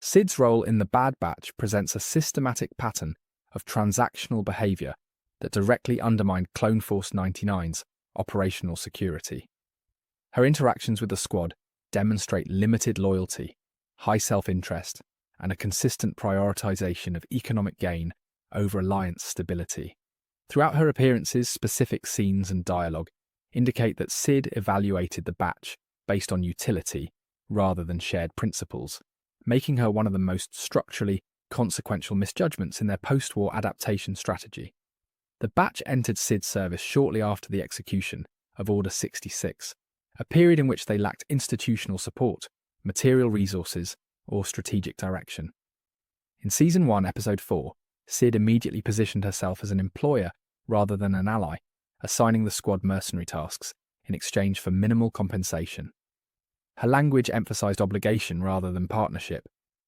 Sid's role in the Bad Batch presents a systematic pattern of transactional behavior that directly undermined Clone Force 99's operational security. Her interactions with the squad demonstrate limited loyalty, high self-interest, and a consistent prioritization of economic gain over alliance stability. Throughout her appearances, specific scenes and dialogue indicate that Sid evaluated the batch based on utility rather than shared principles, making her one of the most structurally consequential misjudgments in their post-war adaptation strategy. The batch entered Sid's service shortly after the execution of Order 66, a period in which they lacked institutional support, material resources, or strategic direction. In Season 1, Episode 4, Sid immediately positioned herself as an employer rather than an ally, assigning the squad mercenary tasks in exchange for minimal compensation. Her language emphasized obligation rather than partnership,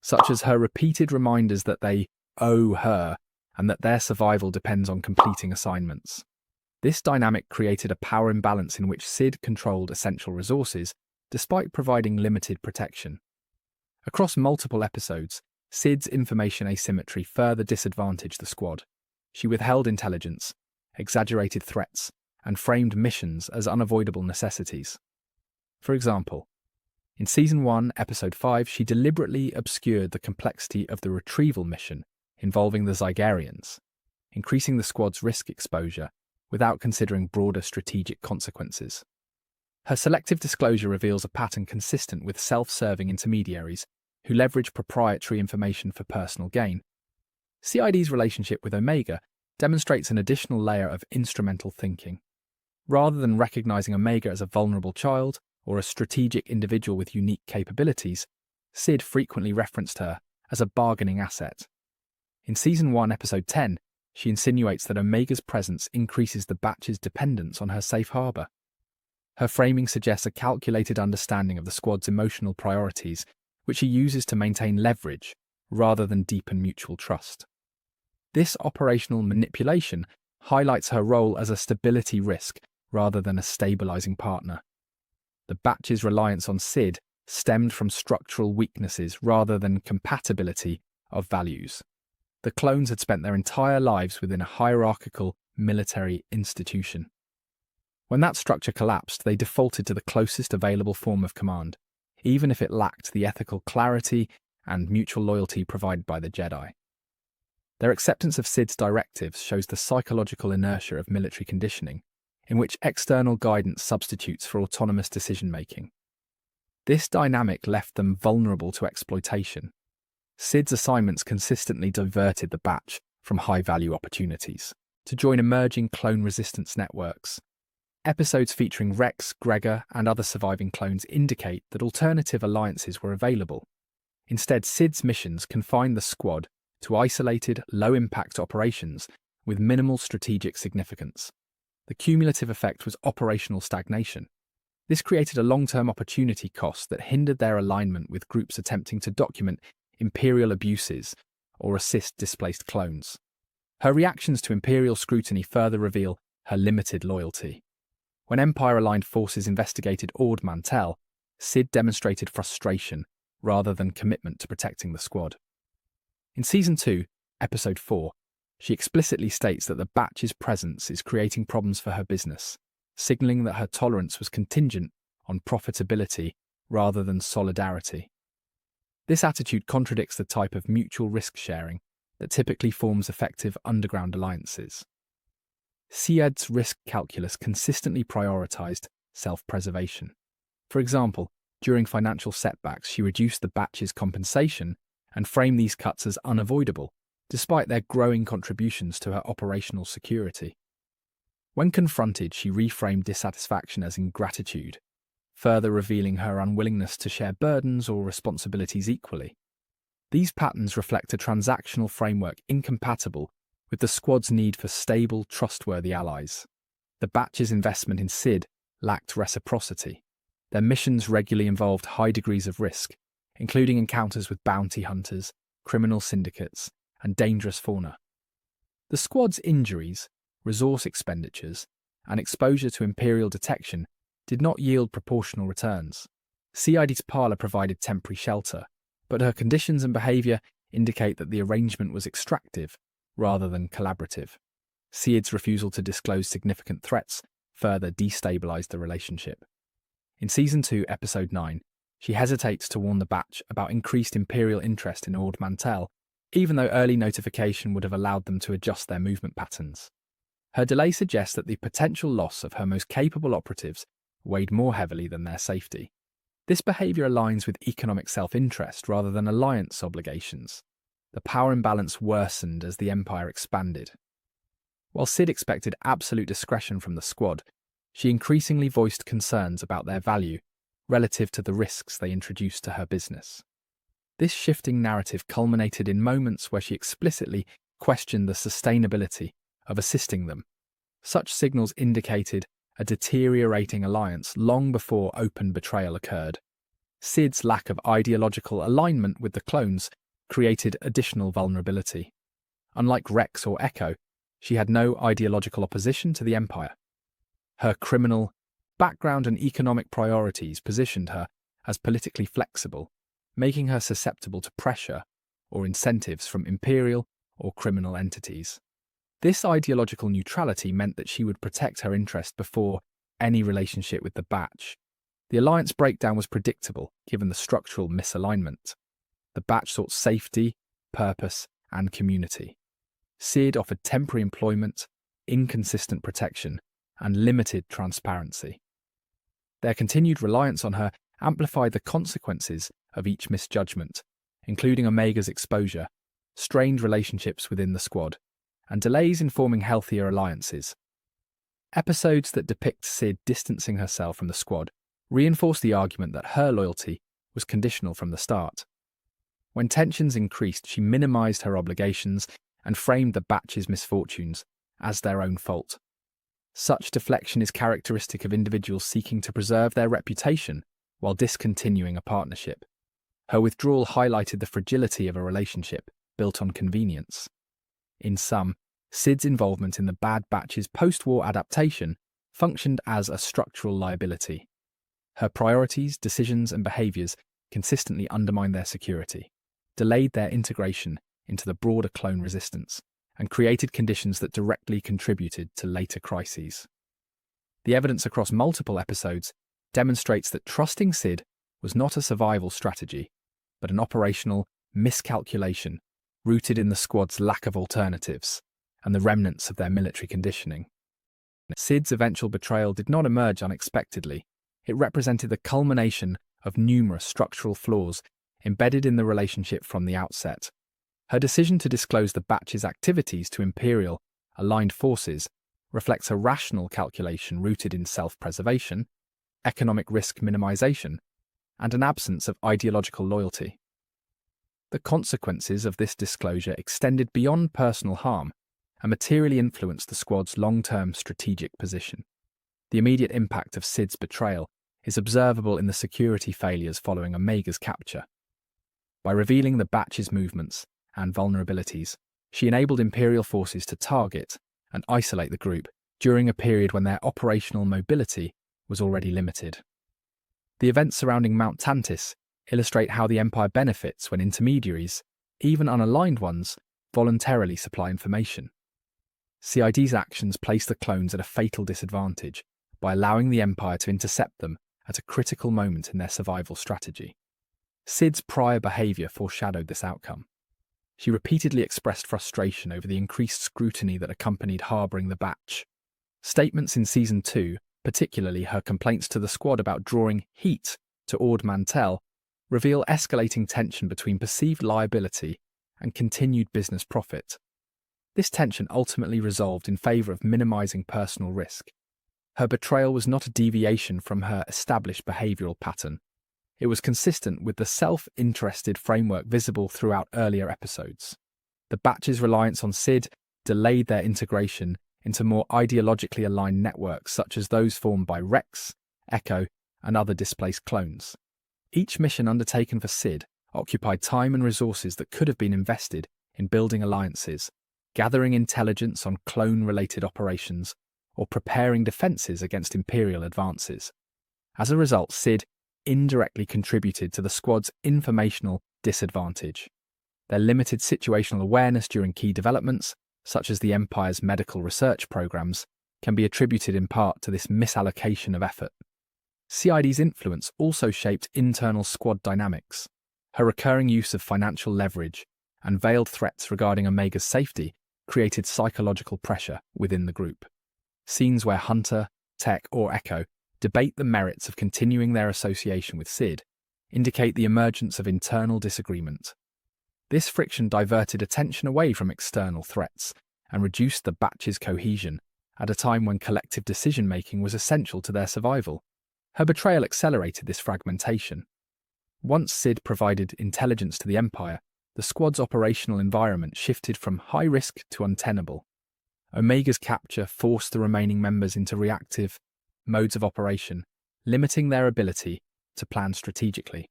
such as her repeated reminders that they owe her and that their survival depends on completing assignments. This dynamic created a power imbalance in which Sid controlled essential resources despite providing limited protection. Across multiple episodes, Sid's information asymmetry further disadvantaged the squad. She withheld intelligence, exaggerated threats, and framed missions as unavoidable necessities. For example, in Season 1, Episode 5, she deliberately obscured the complexity of the retrieval mission involving the Zygarians, increasing the squad's risk exposure without considering broader strategic consequences. Her selective disclosure reveals a pattern consistent with self-serving intermediaries who leverage proprietary information for personal gain. CID's relationship with Omega demonstrates an additional layer of instrumental thinking. Rather than recognizing Omega as a vulnerable child or a strategic individual with unique capabilities, Sid frequently referenced her as a bargaining asset. In Season 1, Episode 10, she insinuates that Omega's presence increases the batch's dependence on her safe harbor. Her framing suggests a calculated understanding of the squad's emotional priorities, which she uses to maintain leverage rather than deepen mutual trust. This operational manipulation highlights her role as a stability risk rather than a stabilizing partner. The batch's reliance on Sid stemmed from structural weaknesses rather than compatibility of values. The clones had spent their entire lives within a hierarchical military institution. When that structure collapsed, they defaulted to the closest available form of command, even if it lacked the ethical clarity and mutual loyalty provided by the Jedi. Their acceptance of Sid's directives shows the psychological inertia of military conditioning, in which external guidance substitutes for autonomous decision-making. This dynamic left them vulnerable to exploitation. Sid's assignments consistently diverted the batch from high-value opportunities to join emerging clone resistance networks. Episodes featuring Rex, Gregor, and other surviving clones indicate that alternative alliances were available. Instead, Sid's missions confined the squad to isolated, low-impact operations with minimal strategic significance. The cumulative effect was operational stagnation. This created a long-term opportunity cost that hindered their alignment with groups attempting to document Imperial abuses or assist displaced clones. Her reactions to Imperial scrutiny further reveal her limited loyalty. When Empire-aligned forces investigated Ord Mantell, Sid demonstrated frustration rather than commitment to protecting the squad. In Season 2, Episode 4, she explicitly states that the batch's presence is creating problems for her business, signaling that her tolerance was contingent on profitability rather than solidarity. This attitude contradicts the type of mutual risk-sharing that typically forms effective underground alliances. Siad's risk calculus consistently prioritized self-preservation. For example, during financial setbacks, she reduced the batch's compensation and framed these cuts as unavoidable, despite their growing contributions to her operational security. When confronted, she reframed dissatisfaction as ingratitude, further revealing her unwillingness to share burdens or responsibilities equally. These patterns reflect a transactional framework incompatible with the squad's need for stable, trustworthy allies. The batch's investment in Sid lacked reciprocity. Their missions regularly involved high degrees of risk, including encounters with bounty hunters, criminal syndicates, and dangerous fauna. The squad's injuries, resource expenditures, and exposure to Imperial detection did not yield proportional returns. CID's parlor provided temporary shelter, but her conditions and behaviour indicate that the arrangement was extractive rather than collaborative. Syed's refusal to disclose significant threats further destabilised the relationship. In Season 2, Episode 9, she hesitates to warn the Batch about increased Imperial interest in Ord Mantell, even though early notification would have allowed them to adjust their movement patterns. Her delay suggests that the potential loss of her most capable operatives weighed more heavily than their safety. This behaviour aligns with economic self-interest rather than alliance obligations. The power imbalance worsened as the Empire expanded. While Syd expected absolute discretion from the squad, she increasingly voiced concerns about their value relative to the risks they introduced to her business. This shifting narrative culminated in moments where she explicitly questioned the sustainability of assisting them. Such signals indicated a deteriorating alliance long before open betrayal occurred. Syd's lack of ideological alignment with the clones created additional vulnerability. Unlike Rex or Echo, she had no ideological opposition to the Empire. Her criminal background and economic priorities positioned her as politically flexible, making her susceptible to pressure or incentives from imperial or criminal entities. This ideological neutrality meant that she would protect her interest before any relationship with the Batch. The alliance breakdown was predictable, given the structural misalignment. The Batch sought safety, purpose, and community. Syd offered temporary employment, inconsistent protection, and limited transparency. Their continued reliance on her amplified the consequences of each misjudgment, including Omega's exposure, strained relationships within the squad, and delays in forming healthier alliances. Episodes that depict Syd distancing herself from the squad reinforce the argument that her loyalty was conditional from the start. When tensions increased, she minimized her obligations and framed the Batch's misfortunes as their own fault. Such deflection is characteristic of individuals seeking to preserve their reputation while discontinuing a partnership. Her withdrawal highlighted the fragility of a relationship built on convenience. In sum, Syd's involvement in the Bad Batch's post-war adaptation functioned as a structural liability. Her priorities, decisions, and behaviours consistently undermined their security, delayed their integration into the broader clone resistance, and created conditions that directly contributed to later crises. The evidence across multiple episodes demonstrates that trusting Syd was not a survival strategy, but an operational miscalculation rooted in the squad's lack of alternatives and the remnants of their military conditioning. Syd's eventual betrayal did not emerge unexpectedly. It represented the culmination of numerous structural flaws embedded in the relationship from the outset. Her decision to disclose the Batch's activities to Imperial aligned forces reflects a rational calculation rooted in self-preservation, economic risk minimization, and an absence of ideological loyalty. The consequences of this disclosure extended beyond personal harm and materially influenced the squad's long-term strategic position. The immediate impact of Syd's betrayal is observable in the security failures following Omega's capture. By revealing the Batch's movements and vulnerabilities, she enabled Imperial forces to target and isolate the group during a period when their operational mobility was already limited. The events surrounding Mount Tantis illustrate how the Empire benefits when intermediaries, even unaligned ones, voluntarily supply information. CID's actions place the clones at a fatal disadvantage by allowing the Empire to intercept them at a critical moment in their survival strategy. Syd's prior behaviour foreshadowed this outcome. She repeatedly expressed frustration over the increased scrutiny that accompanied harbouring the Batch. Statements in Season 2, particularly her complaints to the squad about drawing heat to Ord Mantell, reveal escalating tension between perceived liability and continued business profit. This tension ultimately resolved in favour of minimising personal risk. Her betrayal was not a deviation from her established behavioural pattern. It was consistent with the self-interested framework visible throughout earlier episodes. The Batch's reliance on Syd delayed their integration into more ideologically aligned networks such as those formed by Rex, Echo, and other displaced clones. Each mission undertaken for Syd occupied time and resources that could have been invested in building alliances, gathering intelligence on clone-related operations, or preparing defences against Imperial advances. As a result, Syd indirectly contributed to the squad's informational disadvantage. Their limited situational awareness during key developments, such as the Empire's medical research programs, can be attributed in part to this misallocation of effort. CID's influence also shaped internal squad dynamics. Her recurring use of financial leverage and veiled threats regarding Omega's safety created psychological pressure within the group. Scenes where Hunter, Tech, or Echo debate the merits of continuing their association with Sid indicate the emergence of internal disagreement. This friction diverted attention away from external threats and reduced the batch's cohesion at a time when collective decision-making was essential to their survival. Her betrayal accelerated this fragmentation. Once Sid provided intelligence to the Empire, the squad's operational environment shifted from high risk to untenable. Omega's capture forced the remaining members into reactive modes of operation, limiting their ability to plan strategically.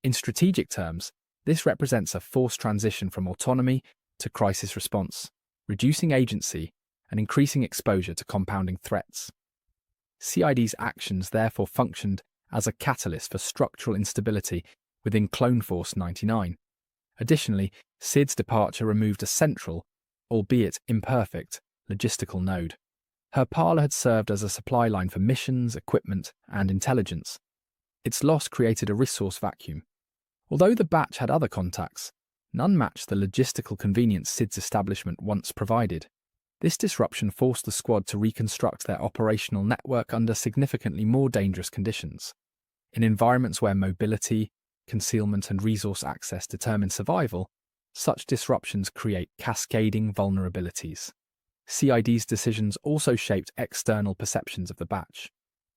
In strategic terms, this represents a forced transition from autonomy to crisis response, reducing agency and increasing exposure to compounding threats. CID's actions therefore functioned as a catalyst for structural instability within Clone Force 99. Additionally, Sid's departure removed a central, albeit imperfect, logistical node. Her parlor had served as a supply line for missions, equipment, and intelligence. Its loss created a resource vacuum. Although the batch had other contacts, none matched the logistical convenience Sid's establishment once provided. This disruption forced the squad to reconstruct their operational network under significantly more dangerous conditions. In environments where mobility, concealment, and resource access determine survival, such disruptions create cascading vulnerabilities. CID's decisions also shaped external perceptions of the batch.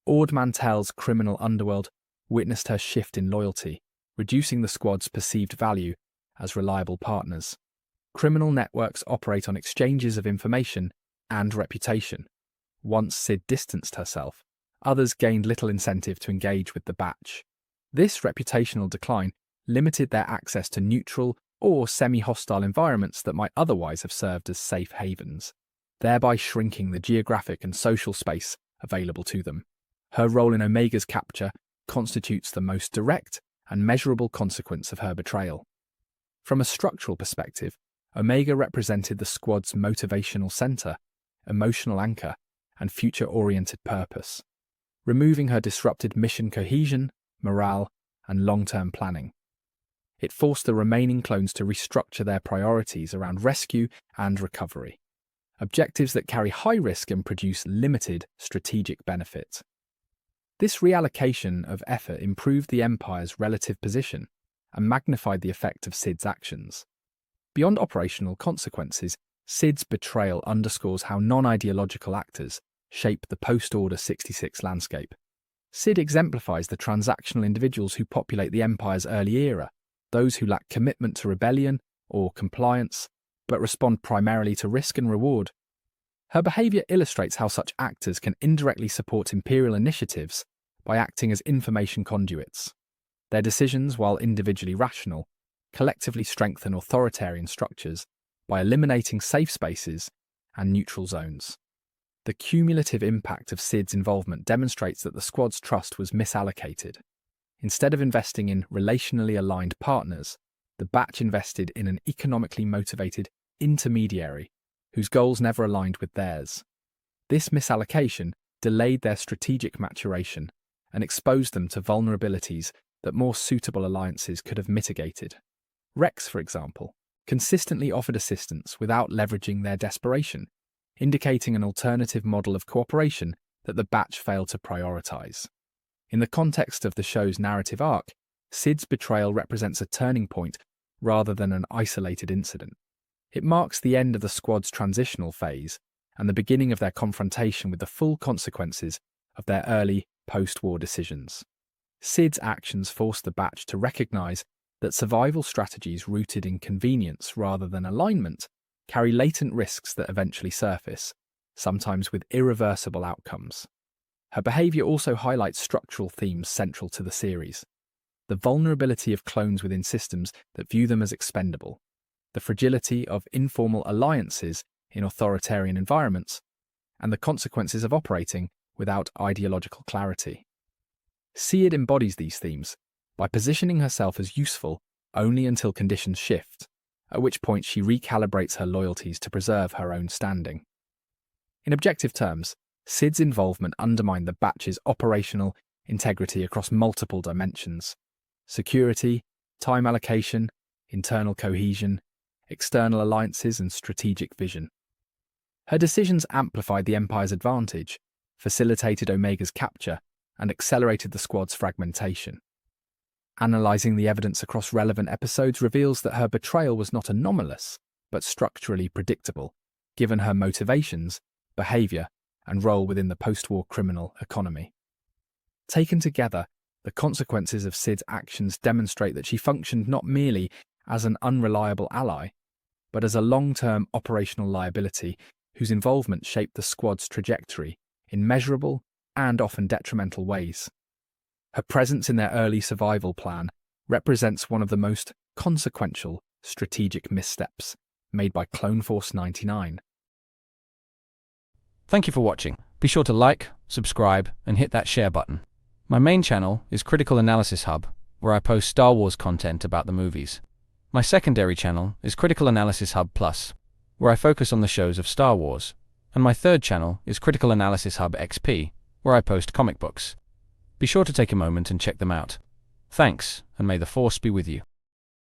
Ord Mantell's criminal underworld witnessed her shift in loyalty, reducing the squad's perceived value as reliable partners. Criminal networks operate on exchanges of information and reputation. Once Sid distanced herself, others gained little incentive to engage with the batch. This reputational decline limited their access to neutral or semi-hostile environments that might otherwise have served as safe havens, thereby shrinking the geographic and social space available to them. Her role in Omega's capture constitutes the most direct and measurable consequence of her betrayal. From a structural perspective, Omega represented the squad's motivational center, emotional anchor, and future-oriented purpose. Removing her disrupted mission cohesion, morale, and long-term planning. It forced the remaining clones to restructure their priorities around rescue and recovery, objectives that carry high risk and produce limited strategic benefit. This reallocation of effort improved the Empire's relative position and magnified the effect of Sid's actions. Beyond operational consequences, Sid's betrayal underscores how non-ideological actors shape the post-Order 66 landscape. Sid exemplifies the transactional individuals who populate the Empire's early era, those who lack commitment to rebellion or compliance, but respond primarily to risk and reward. Her behavior illustrates how such actors can indirectly support Imperial initiatives by acting as information conduits. Their decisions, while individually rational, collectively strengthen authoritarian structures by eliminating safe spaces and neutral zones. The cumulative impact of Sid's involvement demonstrates that the squad's trust was misallocated. Instead of investing in relationally aligned partners, the batch invested in an economically motivated intermediary whose goals never aligned with theirs. This misallocation delayed their strategic maturation and exposed them to vulnerabilities that more suitable alliances could have mitigated. Rex, for example, consistently offered assistance without leveraging their desperation, indicating an alternative model of cooperation that the batch failed to prioritize. In the context of the show's narrative arc, Sid's betrayal represents a turning point rather than an isolated incident. It marks the end of the squad's transitional phase and the beginning of their confrontation with the full consequences of their early post-war decisions. Sid's actions forced the batch to recognize that survival strategies rooted in convenience rather than alignment carry latent risks that eventually surface, sometimes with irreversible outcomes. Her behavior also highlights structural themes central to the series: the vulnerability of clones within systems that view them as expendable, the fragility of informal alliances in authoritarian environments, and the consequences of operating without ideological clarity. Sid embodies these themes by positioning herself as useful only until conditions shift, at which point she recalibrates her loyalties to preserve her own standing. In objective terms, Sid's involvement undermined the batch's operational integrity across multiple dimensions: security, time allocation, internal cohesion, external alliances, and strategic vision. Her decisions amplified the Empire's advantage, facilitated Omega's capture, and accelerated the squad's fragmentation. Analysing the evidence across relevant episodes reveals that her betrayal was not anomalous, but structurally predictable, given her motivations, behaviour, and role within the post-war criminal economy. Taken together, the consequences of Sid's actions demonstrate that she functioned not merely as an unreliable ally, but as a long-term operational liability whose involvement shaped the squad's trajectory in measurable and often detrimental ways. Her presence in their early survival plan represents one of the most consequential strategic missteps made by Clone Force 99. Thank you for watching. Be sure to like, subscribe, and hit that share button. My main channel is Critical Analysis Hub, where I post Star Wars content about the movies. My secondary channel is Critical Analysis Hub Plus, where I focus on the shows of Star Wars. And my third channel is Critical Analysis Hub XP, where I post comic books. Be sure to take a moment and check them out. Thanks, and may the Force be with you.